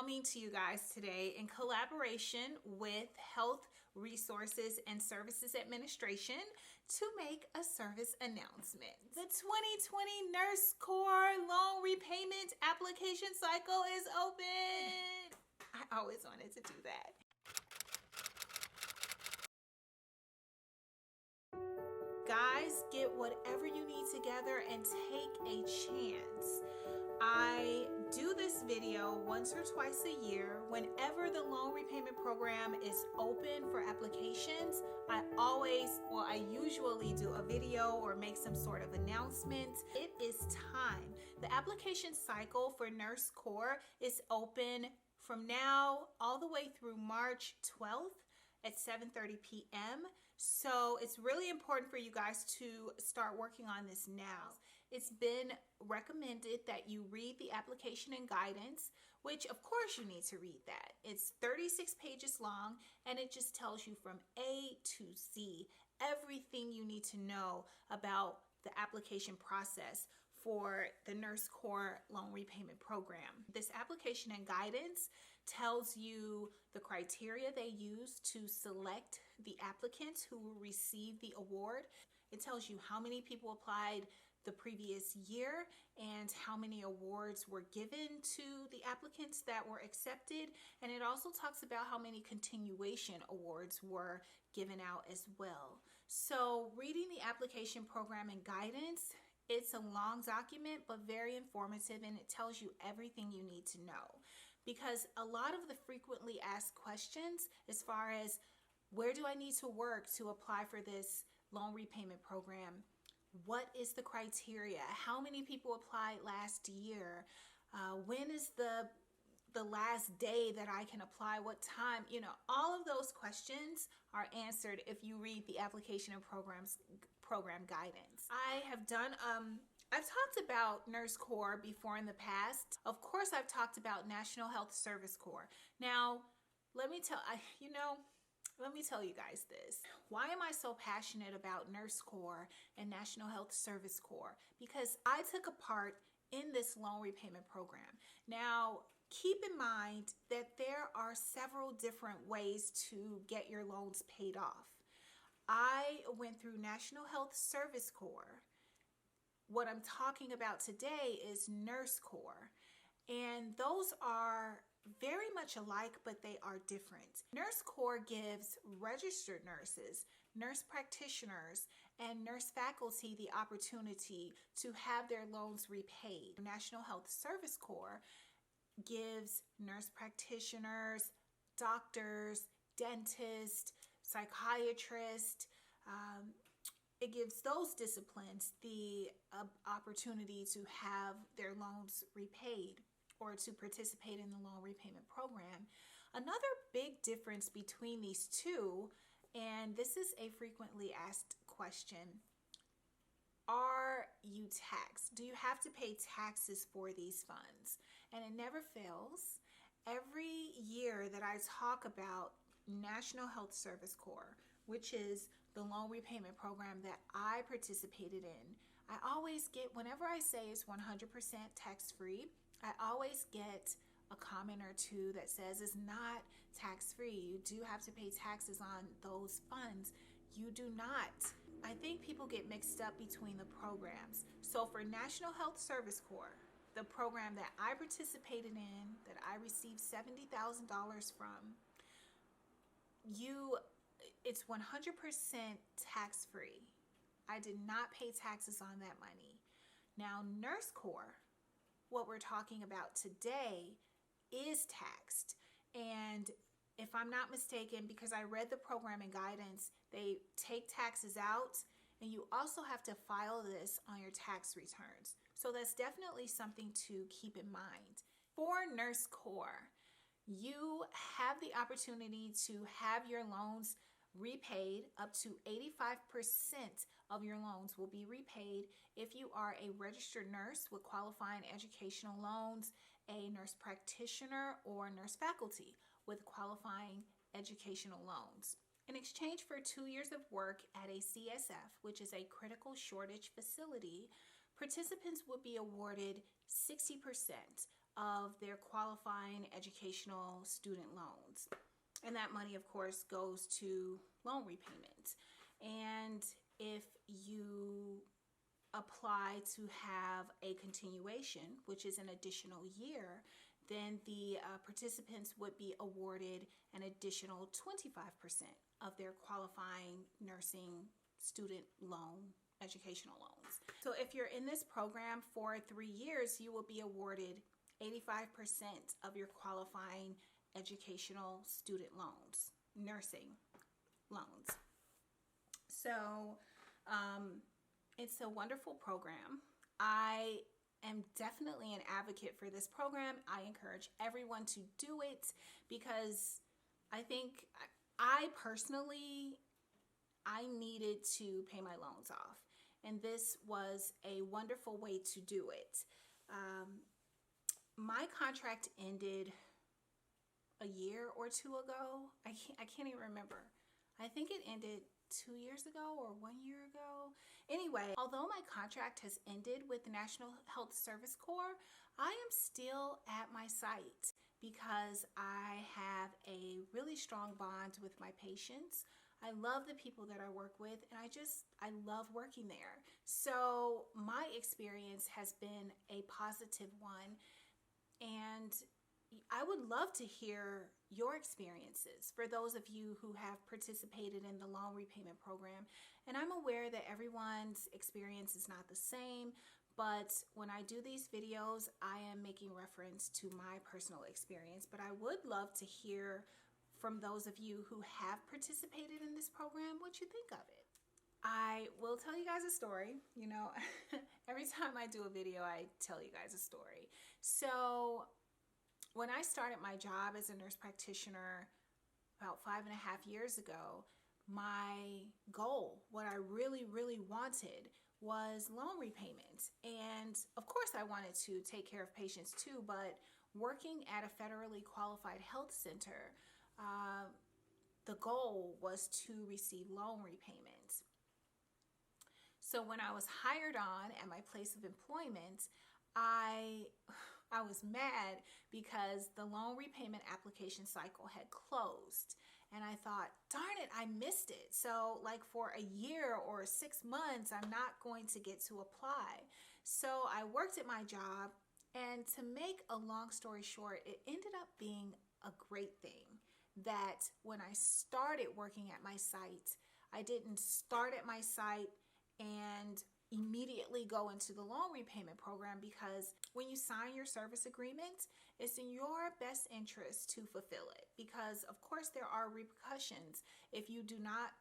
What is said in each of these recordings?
coming to you guys today in collaboration with Health Resources and Services Administration to make a service announcement. The 2020 Nurse Corps loan repayment application cycle is open. I always wanted to do that. Guys, get whatever you need together and take a chance. I do this video once or twice a year. Whenever the loan repayment program is open for applications, I usually do a video or make some sort of announcement. It is time. The application cycle for Nurse Corps is open from now all the way through March 12th at 7:30 p.m. So it's really important for you guys to start working on this now. It's been recommended that you read the application and guidance, which of course you need to read that. It's 36 pages long and it just tells you from A to Z everything you need to know about the application process for the Nurse Corps loan repayment program. This application and guidance tells you the criteria they use to select the applicants who will receive the award. It tells you how many people applied the previous year and how many awards were given to the applicants that were accepted. And it also talks about how many continuation awards were given out as well. So reading the application program and guidance, it's a long document, but very informative, and it tells you everything you need to know. Because a lot of the frequently asked questions, as far as where do I need to work to apply for this loan repayment program? What is the criteria? How many people applied last year? When is the last day that I can apply? What time? You know, all of those questions are answered if you read the application and program guidance. I have done I've talked about Nurse Corps before in the past. Of course, I've talked about National Health Service Corps. Now, let me tell you guys this. Why am I so passionate about Nurse Corps and National Health Service Corps? Because I took a part in this loan repayment program. Now, keep in mind that there are several different ways to get your loans paid off. I went through National Health Service Corps. What I'm talking about today is Nurse Corps. And those are very much alike, but they are different. Nurse Corps gives registered nurses, nurse practitioners, and nurse faculty the opportunity to have their loans repaid. National Health Service Corps gives nurse practitioners, doctors, dentists, psychiatrists, it gives those disciplines the opportunity to have their loans repaid or to participate in the loan repayment program. Another big difference between these two, and this is a frequently asked question, are you taxed? Do you have to pay taxes for these funds? And it never fails. Every year that I talk about National Health Service Corps, which is the loan repayment program that I participated in, I always get, whenever I say it's 100% tax-free, I always get a comment or two that says it's not tax-free. You do have to pay taxes on those funds. You do not. I think people get mixed up between the programs. So for National Health Service Corps, the program that I participated in, that I received $70,000 from, it's 100% tax-free. I did not pay taxes on that money. Now, Nurse Corps, what we're talking about today, is taxed. And if I'm not mistaken, because I read the program and guidance, they take taxes out, and you also have to file this on your tax returns. So that's definitely something to keep in mind. For Nurse Corps, you have the opportunity to have your loans repaid. Up to 85% of your loans will be repaid if you are a registered nurse with qualifying educational loans, a nurse practitioner, or nurse faculty with qualifying educational loans. In exchange for 2 years of work at a CSF, which is a critical shortage facility, participants would be awarded 60% of their qualifying educational student loans. And that money, of course, goes to loan repayment. And if you apply to have a continuation, which is an additional year, then the participants would be awarded an additional 25% of their qualifying nursing student loan, educational loans. So if you're in this program for 3 years, you will be awarded 85% of your qualifying educational student loans, nursing loans. So it's a wonderful program. I am definitely an advocate for this program. I encourage everyone to do it because I think I personally, I needed to pay my loans off, and this was a wonderful way to do it. My contract ended a year or two ago. I can't even remember. I think it ended 2 years ago or 1 year ago. Anyway, although my contract has ended with the National Health Service Corps, I am still at my site because I have a really strong bond with my patients. I love the people that I work with, and I love working there. So my experience has been a positive one, and I would love to hear your experiences for those of you who have participated in the loan repayment program. And I'm aware that everyone's experience is not the same, but when I do these videos, I am making reference to my personal experience. But I would love to hear from those of you who have participated in this program what you think of it. I will tell you guys a story. You know, every time I do a video, I tell you guys a story. So when I started my job as a nurse practitioner about 5.5 years ago, my goal, what I really, really wanted, was loan repayment. And of course I wanted to take care of patients too, but working at a federally qualified health center, the goal was to receive loan repayment. So when I was hired on at my place of employment, I was mad because the loan repayment application cycle had closed. And I thought, darn it, I missed it. So like for a year or 6 months, I'm not going to get to apply. So I worked at my job, and to make a long story short, it ended up being a great thing that when I started working at my site, I didn't start at my site and immediately go into the loan repayment program, because when you sign your service agreement, it's in your best interest to fulfill it, because of course there are repercussions if you do not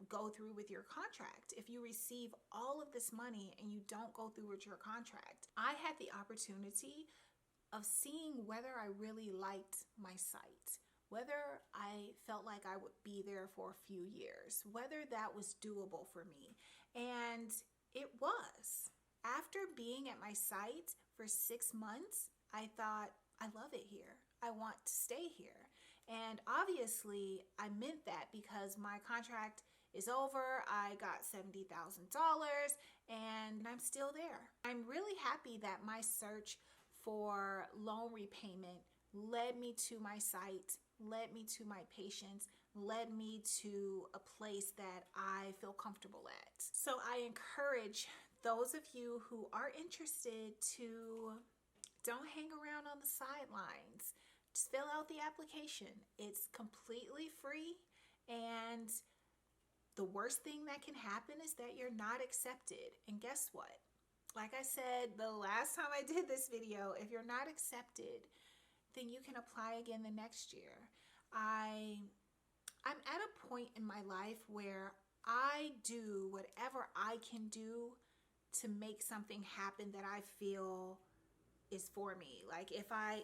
go through with your contract. If you receive all of this money and you don't go through with your contract. I had the opportunity of seeing whether I really liked my site, whether I felt like I would be there for a few years, whether that was doable for me. And it was. After being at my site for 6 months, I thought, I love it here. I want to stay here. And obviously, I meant that because my contract is over. I got $70,000 and I'm still there. I'm really happy that my search for loan repayment led me to my site, led me to my patients, led me to a place that I feel comfortable at. So I encourage those of you who are interested to don't hang around on the sidelines. Just fill out the application. It's completely free, and the worst thing that can happen is that you're not accepted. And guess what? Like I said the last time I did this video, if you're not accepted, then you can apply again the next year. I'm at a point in my life where I do whatever I can do to make something happen that I feel is for me. Like if I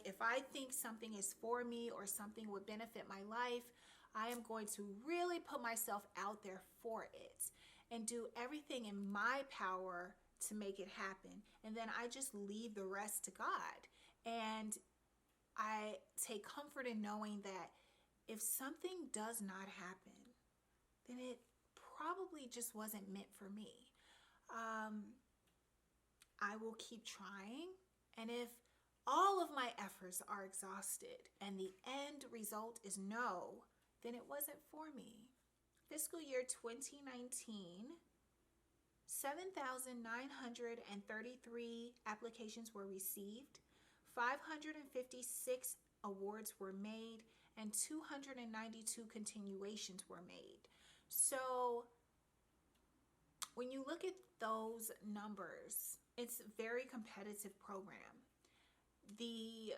think something is for me or something would benefit my life, I am going to really put myself out there for it and do everything in my power to make it happen. And then I just leave the rest to God. And I take comfort in knowing that if something does not happen, then it probably just wasn't meant for me. I will keep trying. And if all of my efforts are exhausted and the end result is no, then it wasn't for me. Fiscal year 2019, 7,933 applications were received, 556 awards were made, and 292 continuations were made. So when you look at those numbers, it's a very competitive program. The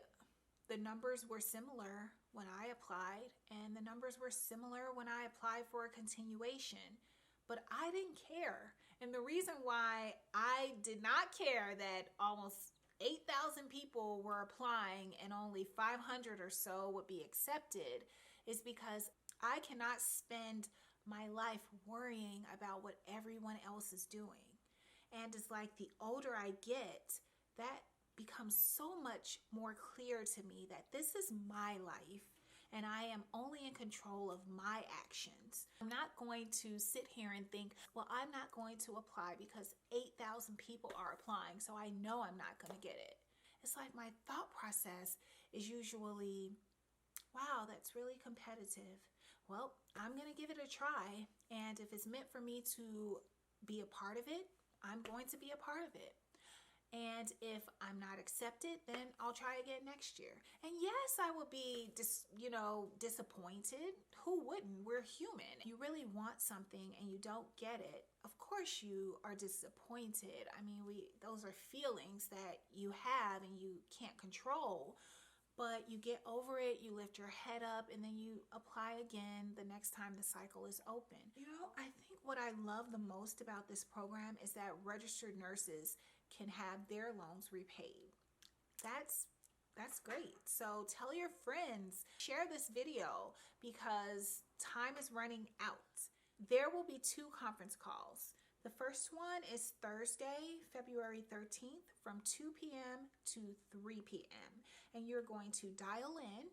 numbers were similar when I applied, and the numbers were similar when I applied for a continuation, but I didn't care. And the reason why I did not care that almost 8,000 people were applying and only 500 or so would be accepted is because I cannot spend my life worrying about what everyone else is doing. And it's like the older I get, that becomes so much more clear to me that this is my life and I am only in control of my actions. I'm not going to sit here and think, well, I'm not going to apply because 8,000 people are applying, so I know I'm not going to get it. It's like my thought process is usually, wow, that's really competitive. Well, I'm going to give it a try, and if it's meant for me to be a part of it, I'm going to be a part of it. And if I'm not accepted, then I'll try again next year. And yes, I will be disappointed. Who wouldn't? We're human. You really want something and you don't get it. Of course you are disappointed. I mean, those are feelings that you have and you can't control. But you get over it, you lift your head up, and then you apply again the next time the cycle is open. I think what I love the most about this program is that registered nurses can have their loans repaid. That's great. So tell your friends, share this video because time is running out. There will be 2 conference calls. The first one is Thursday, February 13th from 2 p.m. to 3 p.m. And you're going to dial in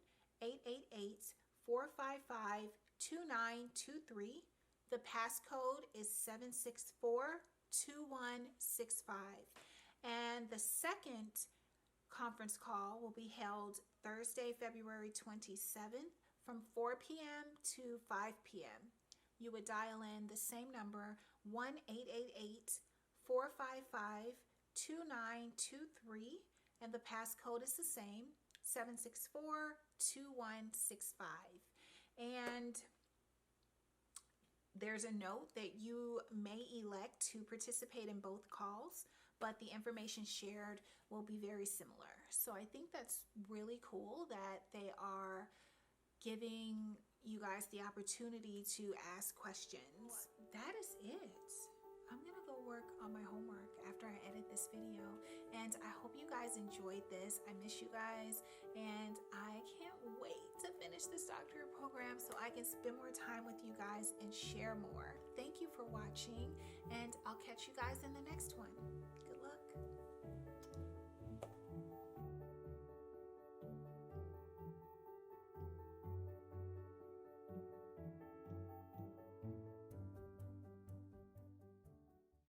888-455-2923. The passcode is 764-2165. And the second conference call will be held Thursday, February 27th from 4 p.m. to 5 p.m. You would dial in the same number, 1-888-455-2923, and the passcode is the same, 764-2165. And there's a note that you may elect to participate in both calls, but the information shared will be very similar. So I think that's really cool that they are giving you guys the opportunity to ask questions. That is it. I'm gonna go work on my homework after I edit this video, and I hope you guys enjoyed this. I miss you guys, and I can't wait to finish this doctorate program so I can spend more time with you guys and share more. Thank you for watching, and I'll catch you guys in the next one.